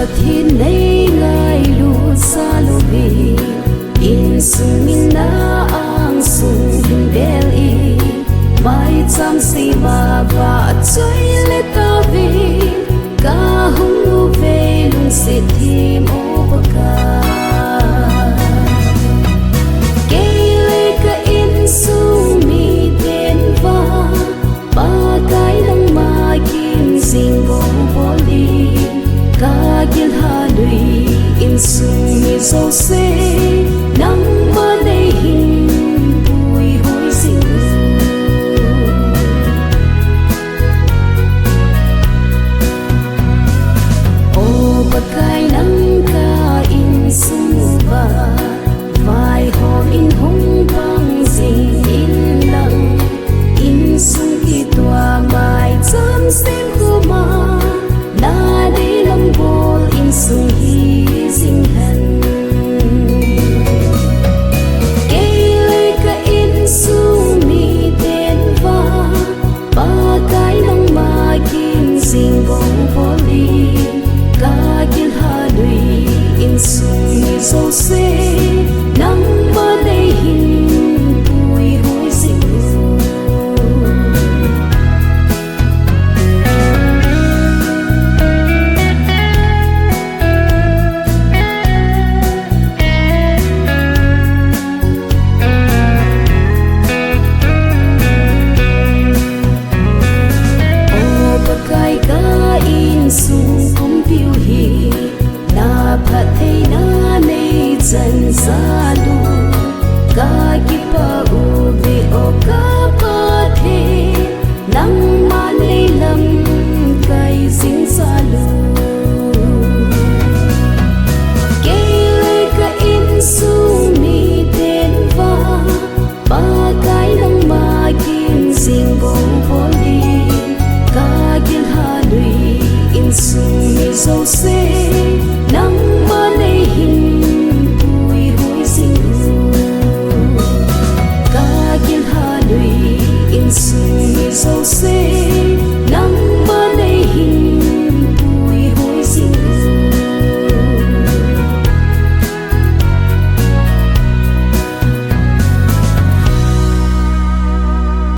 thi nay ngài lu sa lu bi in sung min na ang sung hin bel i mai cham si ma ba choi le ta vi ka hung lu ve lung se thi mo ba ka ke le ka in sung mi ten va ba kai lang ma kim sing bong boli ka gil ha lui in sung mi so se nang ma nei hin bui hoi sing o ba kai nang ka in sung ba vai ho in hong bang sing in lang in sung ki tua mai cham sem khu ma na đi lâm bol in sung hi sing han ke le ka in sung mi ten va ba kai nang ma kim sing bong boli ka gil ha lui in sung mi so se nang ma nei hin bui hoi sing sung cũng phiêu hi na pha thấy na nei chân xa lu ca ki pa u vi o ca pa the nang ma nei lam kai sing xa lu ke le ka in sung mi ten va ba kai nang ma kim sing bong boli ca gil ha lui in sung mi so se nang ma nei hin bui hoi sing ka gil ha lui in sung mi so se